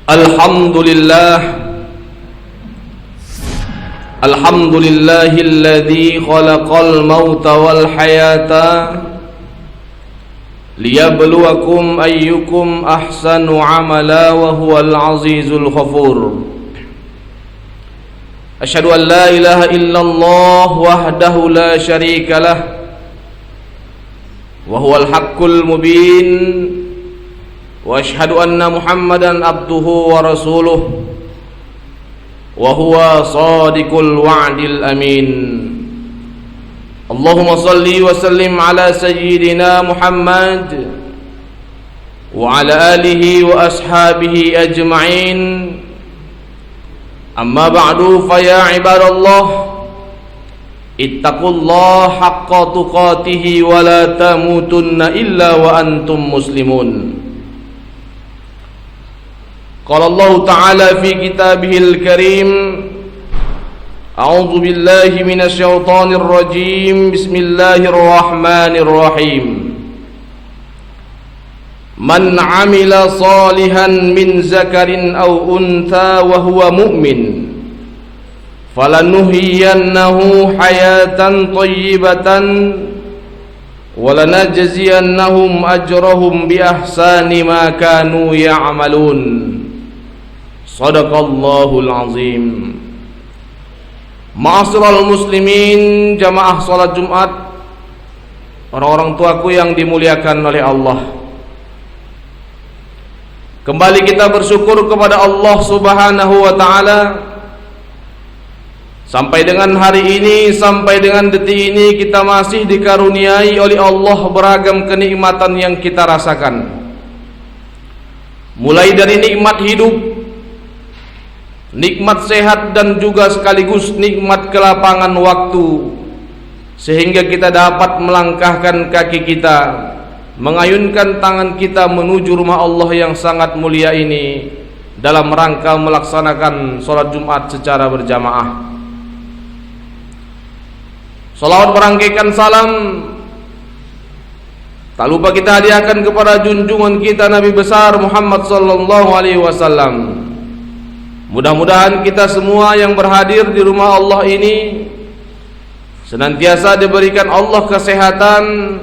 Alhamdulillahilladzi khalaqal mauta wal hayata liyabluwakum ayyukum ahsanu amala wa huwal azizul ghafur. Asyhadu an la ilaha illallah wahdahu la syarika lah wa huwal haqqul mubin. Wa asyhadu anna Muhammadan abduhu wa rasuluh wa huwa shadiqul wa'dil amin. Allahumma salli wa sallim ala sayyidina Muhammad wa ala alihi wa ashabihi ajma'in. Amma ba'du, fa ya ibadallah, ittaqullaha haqqa tuqatih wa la tamutunna illa wa antum muslimun. Qala Allah Ta'ala fi kitabihil karim, a'udzu billahi minasy syaithanir rajim, bismillahirrahmanirrahim. Man 'amila salihan min zakarin aw untha wa huwa mu'min falanuhyiyannahu hayatan thayyibatan walanajziyannahum ajrahum bi ahsani ma kanu ya'malun. Sadaqallahul azim. Ma'asyiral muslimin, jamaah salat Jumat, orang-orang tuaku yang dimuliakan oleh Allah. Kembali kita bersyukur kepada Allah Subhanahu wa taala. Sampai dengan hari ini, sampai dengan detik ini, kita masih dikaruniai oleh Allah beragam kenikmatan yang kita rasakan. Mulai dari nikmat hidup, nikmat sehat, dan juga sekaligus nikmat kelapangan waktu, sehingga kita dapat melangkahkan kaki kita, mengayunkan tangan kita menuju rumah Allah yang sangat mulia ini dalam rangka melaksanakan sholat Jumat secara berjamaah. Salawat merangkaikan salam tak lupa kita hadiahkan kepada junjungan kita Nabi besar Muhammad sallallahu alaihi wasallam. Mudah-mudahan kita semua yang berhadir di rumah Allah ini senantiasa diberikan Allah kesehatan,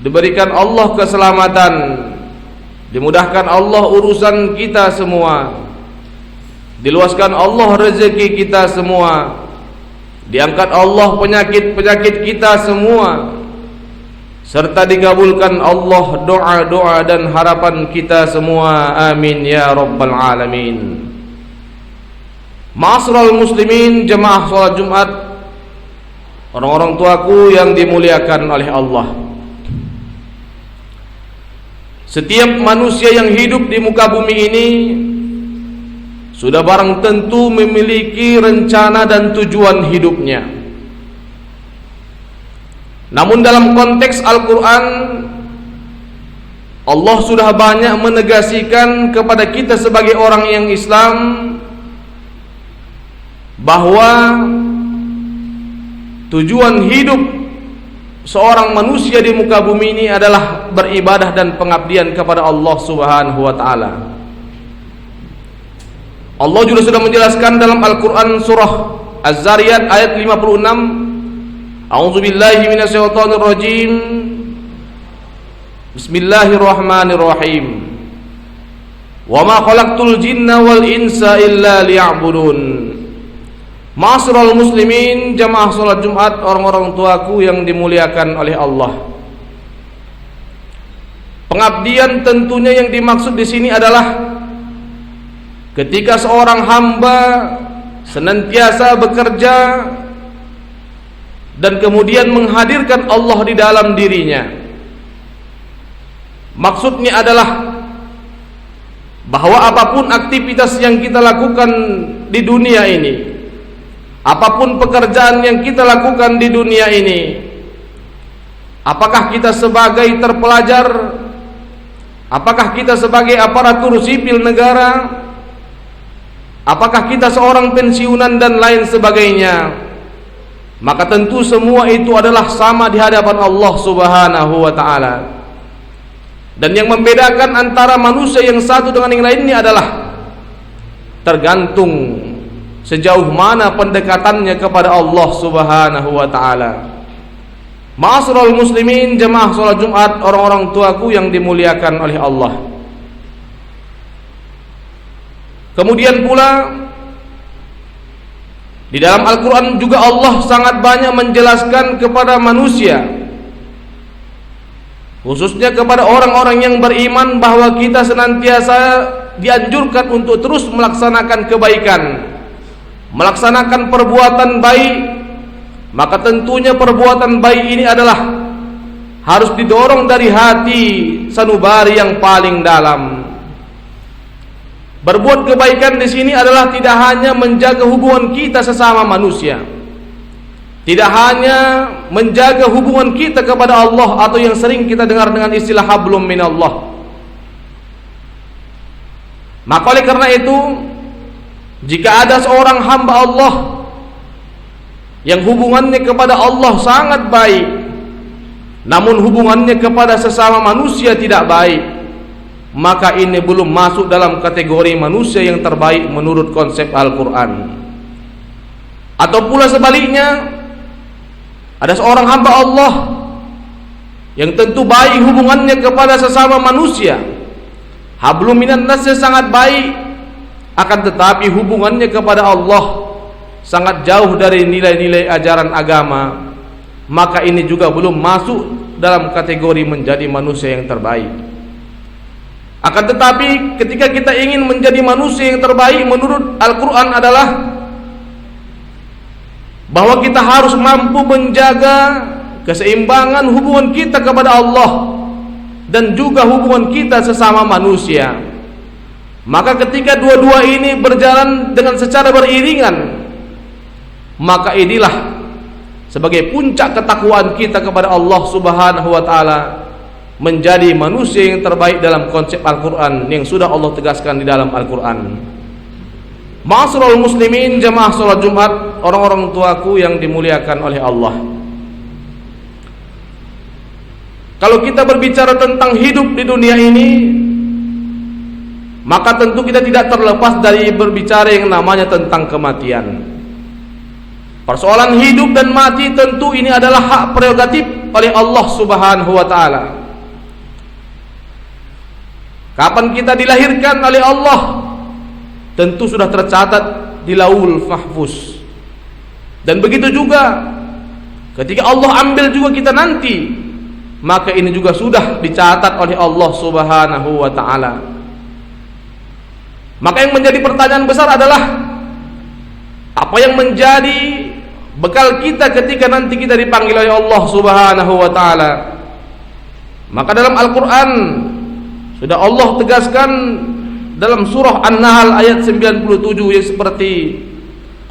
diberikan Allah keselamatan, dimudahkan Allah urusan kita semua, diluaskan Allah rezeki kita semua, diangkat Allah penyakit-penyakit kita semua, serta dikabulkan Allah doa-doa dan harapan kita semua. Amin ya rabbal alamin. Ma'asyiral muslimin, jemaah salat Jumat, orang-orang tuaku yang dimuliakan oleh Allah. Setiap manusia yang hidup di muka bumi ini sudah barang tentu memiliki rencana dan tujuan hidupnya. Namun dalam konteks Al-Quran, Allah sudah banyak menegasikan kepada kita sebagai orang yang Islam bahwa tujuan hidup seorang manusia di muka bumi ini adalah beribadah dan pengabdian kepada Allah Subhanahu wa taala. Allah juga sudah menjelaskan dalam Al-Qur'an surah Az-Zariyat ayat 56, A'udzubillahi minasyaitonir rajim. Bismillahirrahmanirrahim. Wa ma khalaqtul jinna wal insa illa liya'budun. Ma'asyiral muslimin, jamaah salat Jumat, orang-orang tuaku yang dimuliakan oleh Allah. Pengabdian tentunya yang dimaksud di sini adalah ketika seorang hamba senantiasa bekerja dan kemudian menghadirkan Allah di dalam dirinya. Maksudnya adalah bahwa apapun aktivitas yang kita lakukan di dunia ini, apapun pekerjaan yang kita lakukan di dunia ini, apakah kita sebagai terpelajar, apakah kita sebagai aparatur sipil negara, apakah kita seorang pensiunan dan lain sebagainya, maka tentu semua itu adalah sama di hadapan Allah Subhanahu wa taala. Dan yang membedakan antara manusia yang satu dengan yang lainnya adalah tergantung sejauh mana pendekatannya kepada Allah Subhanahu wa taala. Ma'asyiral muslimin, jemaah salat Jumat, orang-orang tuaku yang dimuliakan oleh Allah. Kemudian pula di dalam Al-Quran juga Allah sangat banyak menjelaskan kepada manusia, khususnya kepada orang-orang yang beriman, bahwa kita senantiasa dianjurkan untuk terus melaksanakan kebaikan, melaksanakan perbuatan baik. Maka tentunya perbuatan baik ini adalah harus didorong dari hati sanubari yang paling dalam. Berbuat kebaikan di sini adalah tidak hanya menjaga hubungan kita sesama manusia, tidak hanya menjaga hubungan kita kepada Allah, atau yang sering kita dengar dengan istilah hablum minallah. Maka oleh karena itu, jika ada seorang hamba Allah yang hubungannya kepada Allah sangat baik, namun hubungannya kepada sesama manusia tidak baik, maka ini belum masuk dalam kategori manusia yang terbaik menurut konsep Al-Quran. Atau pula sebaliknya, ada seorang hamba Allah yang tentu baik hubungannya kepada sesama manusia, hablum minan nas, sangat baik, akan tetapi hubungannya kepada Allah sangat jauh dari nilai-nilai ajaran agama, maka ini juga belum masuk dalam kategori menjadi manusia yang terbaik. Akan tetapi ketika kita ingin menjadi manusia yang terbaik menurut Al-Quran adalah bahwa kita harus mampu menjaga keseimbangan hubungan kita kepada Allah dan juga hubungan kita sesama manusia. Maka ketika dua-dua ini berjalan dengan secara beriringan, maka inilah sebagai puncak ketakwaan kita kepada Allah Subhanahu wa taala, menjadi manusia yang terbaik dalam konsep Al-Quran yang sudah Allah tegaskan di dalam Al-Quran. Ma'asyiral muslimin, jemaah salat Jumat, orang-orang tuaku yang dimuliakan oleh Allah. Kalau kita berbicara tentang hidup di dunia ini, maka tentu kita tidak terlepas dari berbicara yang namanya tentang kematian. Persoalan hidup dan mati tentu ini adalah hak prerogatif oleh Allah Subhanahu wa taala. Kapan kita dilahirkan oleh Allah tentu sudah tercatat di Lauhul Mahfuz. Dan begitu juga ketika Allah ambil juga kita nanti, maka ini juga sudah dicatat oleh Allah Subhanahu wa taala. Maka yang menjadi pertanyaan besar adalah apa yang menjadi bekal kita ketika nanti kita dipanggil oleh Allah Subhanahu wa taala. Maka dalam Al-Quran sudah Allah tegaskan dalam surah An-Nahl ayat 97 yang seperti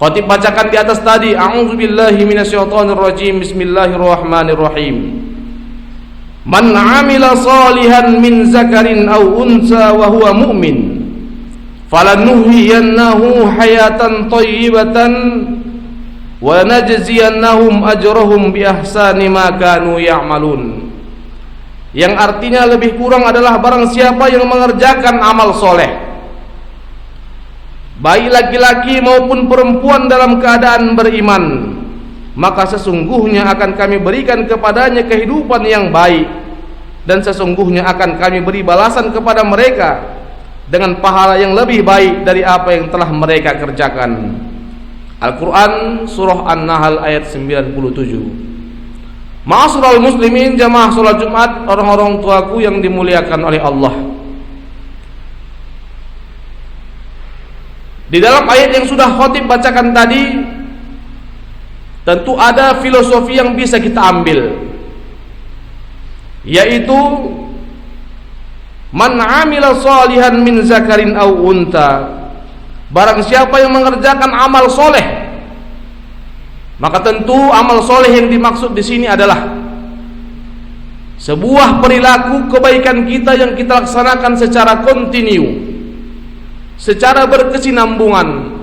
khatib bacakan di atas tadi, a'udzubillahi minasyaitonirrajim, bismillahirrahmanirrahim. Man 'amila salihan min zakarin aw unsa wa huwa mu'min falanuhyiyannahu hayatan thayyibatan wa najziyannahum ajrahum bi ahsani ma kanu ya'malun. Yang artinya lebih kurang adalah barang siapa yang mengerjakan amal soleh, baik laki-laki maupun perempuan dalam keadaan beriman, maka sesungguhnya akan kami berikan kepadanya kehidupan yang baik, dan sesungguhnya akan kami beri balasan kepada mereka dengan pahala yang lebih baik dari apa yang telah mereka kerjakan. Al-Quran surah An-Nahl ayat 97. Ma'asyiral muslimin, jamaah salat Jumat, orang-orang tuaku yang dimuliakan oleh Allah. Di dalam ayat yang sudah khatib bacakan tadi, tentu ada filosofi yang bisa kita ambil, yaitu man 'amila salihan min zakarin aw unta, barang siapa yang mengerjakan amal soleh, maka tentu amal soleh yang dimaksud di sini adalah sebuah perilaku kebaikan kita yang kita laksanakan secara kontinu, secara berkesinambungan.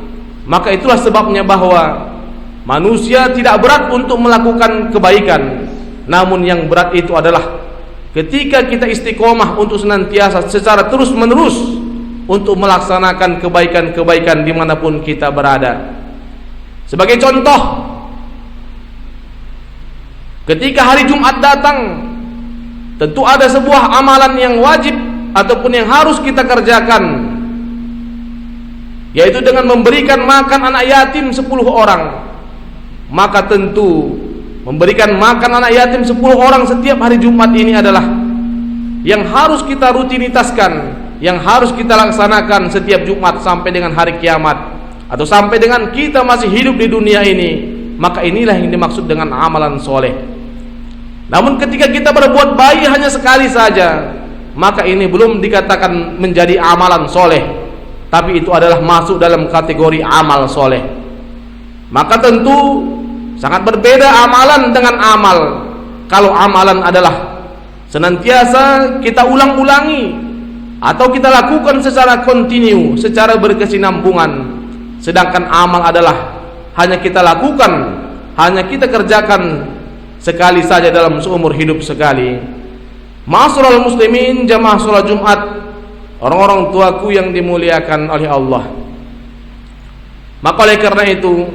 Maka itulah sebabnya bahwa manusia tidak berat untuk melakukan kebaikan, namun yang berat itu adalah ketika kita istiqomah untuk senantiasa secara terus menerus untuk melaksanakan kebaikan-kebaikan dimanapun kita berada. Sebagai contoh, ketika hari Jumat datang, tentu ada sebuah amalan yang wajib ataupun yang harus kita kerjakan, yaitu dengan memberikan makan anak yatim 10 orang. Maka tentu memberikan makan anak yatim 10 orang setiap hari Jumat ini adalah yang harus kita rutinitaskan, yang harus kita laksanakan setiap Jumat sampai dengan hari kiamat, atau sampai dengan kita masih hidup di dunia ini. Maka inilah yang dimaksud dengan amalan soleh. Namun ketika kita berbuat baik hanya sekali saja, maka ini belum dikatakan menjadi amalan soleh, tapi itu adalah masuk dalam kategori amal soleh. Maka tentu sangat berbeda amalan dengan amal. Kalau amalan adalah senantiasa kita ulang-ulangi atau kita lakukan secara kontinu, secara berkesinambungan, sedangkan amal adalah hanya kita lakukan, hanya kita kerjakan sekali saja dalam seumur hidup sekali. Ma'asyiral muslimin, jamaah salat Jumat, orang-orang tuaku yang dimuliakan oleh Allah. Maka oleh karena itu,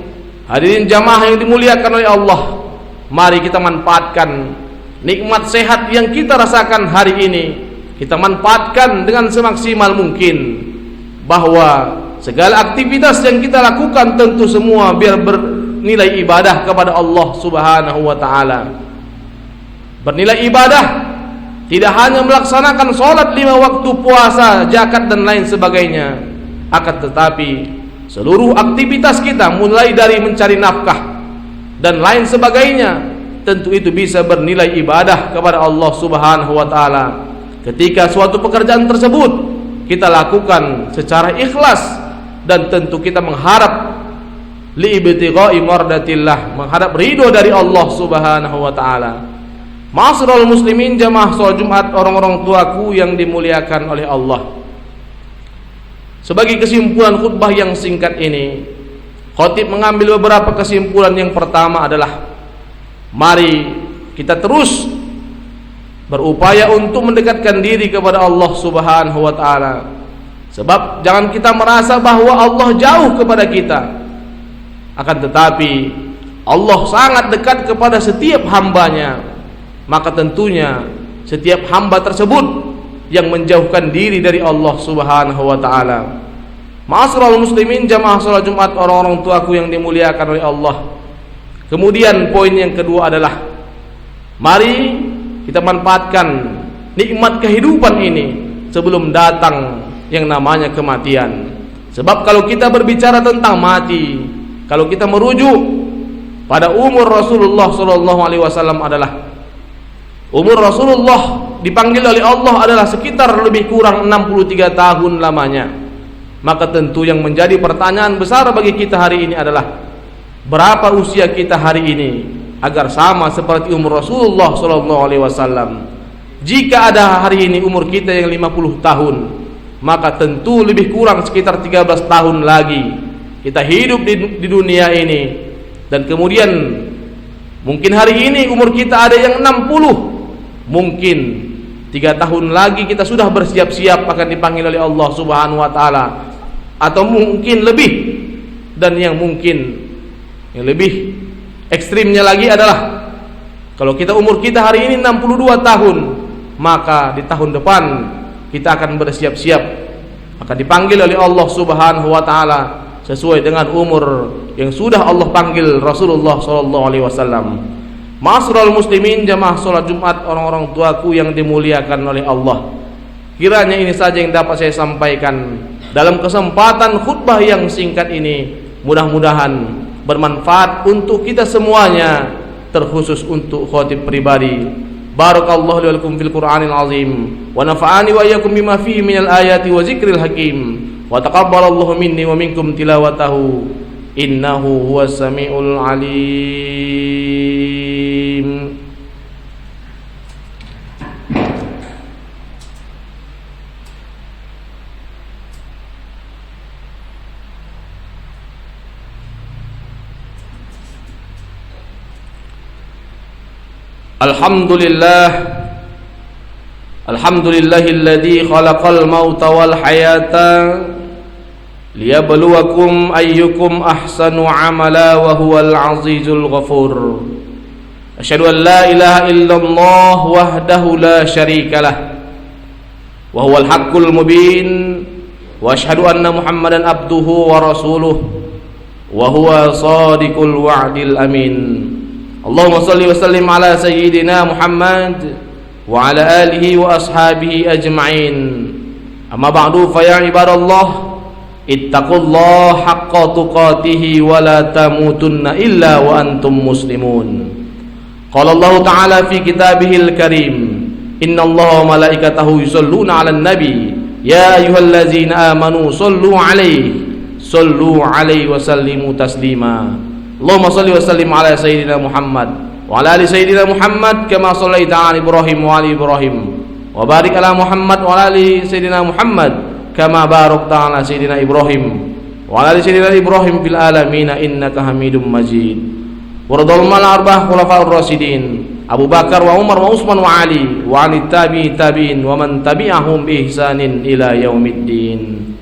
hadirin jamaah yang dimuliakan oleh Allah, mari kita manfaatkan nikmat sehat yang kita rasakan hari ini. Kita manfaatkan dengan semaksimal mungkin, bahwa segala aktivitas yang kita lakukan tentu semua biar bernilai ibadah kepada Allah Subhanahu wa ta'ala. Bernilai ibadah tidak hanya melaksanakan sholat 5 waktu, puasa, zakat dan lain sebagainya, akan tetapi seluruh aktivitas kita mulai dari mencari nafkah dan lain sebagainya, tentu itu bisa bernilai ibadah kepada Allah Subhanahu wa ta'ala. Ketika suatu pekerjaan tersebut kita lakukan secara ikhlas, dan tentu kita mengharap li'ibtigha'i mardatillah, mengharap ridho dari Allah Subhanahu wa ta'ala. Ma'asyiral muslimin, jamaah salat Jumat, orang-orang tuaku yang dimuliakan oleh Allah. Sebagai kesimpulan khutbah yang singkat ini, khatib mengambil beberapa kesimpulan. Yang pertama adalah mari kita terus berupaya untuk mendekatkan diri kepada Allah Subhanahu wa ta'ala. Sebab jangan kita merasa bahwa Allah jauh kepada kita, akan tetapi Allah sangat dekat kepada setiap hambanya. Maka tentunya setiap hamba tersebut yang menjauhkan diri dari Allah Subhanahu wa ta'ala. Ma'asyiral muslimin, jamaah salat Jumat, orang-orang tuaku yang dimuliakan oleh Allah. Kemudian poin yang kedua adalah mari kita manfaatkan nikmat kehidupan ini sebelum datang yang namanya kematian. Sebab kalau kita berbicara tentang mati, kalau kita merujuk pada umur Rasulullah SAW adalah umur Rasulullah dipanggil oleh Allah adalah sekitar lebih kurang 63 tahun lamanya. Maka tentu yang menjadi pertanyaan besar bagi kita hari ini adalah berapa usia kita hari ini agar sama seperti umur Rasulullah SAW. Jika ada hari ini umur kita yang 50 tahun, maka tentu lebih kurang sekitar 13 tahun lagi kita hidup di dunia ini. Dan kemudian mungkin hari ini umur kita ada yang 60, mungkin 3 tahun lagi kita sudah bersiap-siap akan dipanggil oleh Allah Subhanahu wa ta'ala, atau mungkin lebih. Dan yang mungkin yang lebih ekstrimnya lagi adalah kalau kita umur kita hari ini 62 tahun, maka di tahun depan kita akan bersiap-siap akan dipanggil oleh Allah Subhanahu wa ta'ala sesuai dengan umur yang sudah Allah panggil Rasulullah SAW. Ma'asyiral muslimin, jamaah salat Jumat, orang-orang tuaku yang dimuliakan oleh Allah. Kiranya ini saja yang dapat saya sampaikan dalam kesempatan khutbah yang singkat ini. Mudah-mudahan bermanfaat untuk kita semuanya, terkhusus untuk khatib pribadi. Barakallahu li wa lakum fil Qur'anil azim, wa nafa'ani wa iyyakum bima fihi minal ayati wa zikril hakim, wa taqabbalallahu minni wa minkum tilawatahu, innahu huwas samiul alim. Alhamdulillah, Alhamdulillahilladzi khalaqal mauta wal hayata liyabluwakum ayyukum ahsanu amala wa huwal azizul ghafur. Asyhadu an la ilaha illallah wahdahu la syarikalah wa huwal haqqul mubin wa asyhadu anna Muhammadan abduhu wa rasuluh wa huwa shadiqul wa'dil amin. Allahumma shalli wa sallim ala sayyidina Muhammad wa ala alihi wa ashabihi ajma'in. Amma ba'du, fa ya ibadallah ittaqullaha haqqa tuqatih wa la tamutunna illa wa antum muslimun. Qala Allah ta'ala fi kitabihil karim, innallaha wa malaikatahu yusholluna 'alan nabi ya ayyuhallazina amanu shollu 'alaihi wa sallimu taslima. Allahumma shalli wa sallim ala sayyidina Muhammad wa ala ali sayyidina Muhammad kama shallaita ala Ibrahim wa ali Ibrahim wa barik ala Muhammad wa ala ali sayyidina Muhammad kama barakta ala sayyidina Ibrahim wa ala ali sayyidina Ibrahim fil alamin innaka Hamidum Majid. Waradallahu ala arba'ah khulafa'ur rasyidin Abu Bakar wa Umar wa Utsman wa Ali wa ali tabi'in wa man tabi'ahum bi ihsanin ila yaumiddin.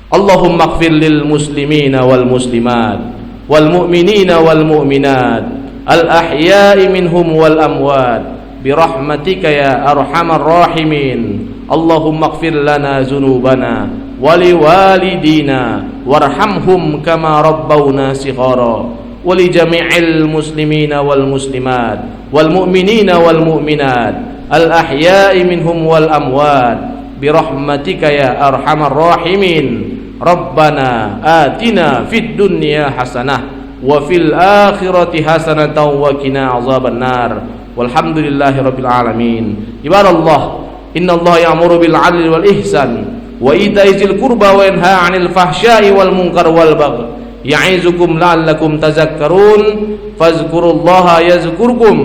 Allahumma ighfir lil muslimina wal muslimat wal mu'minina wal mu'minat al-ahya'i minhum wal amwat birahmatika ya arhamar rahimin. Allahumma ighfir lana dzunubana wa liwalidina warhamhum kama rabbawna shighara wa li jami'il muslimina wal muslimat wal mu'minina wal mu'minat al-ahya'i minhum wal amwat birahmatika ya arhamar rahimin. Rabbana atina fid dunya hasanah wa fil akhirati hasanatan wa qina azaban nar. Walhamdulillahi rabbil alamin. Ibadallah, innallaha ya'muru bil 'adli wal ihsan wa ita'i dzil qurba wa yanha 'anil fahsya'i wal munkar wal baghi ya'izukum la'allakum tadhakkarun. Fazkurullaha yazkurkum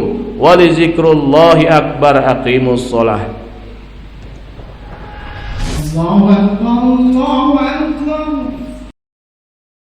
wa li dzikrillahi akbar. Aqimus shalah. Allahu akbar, Allahu akbar.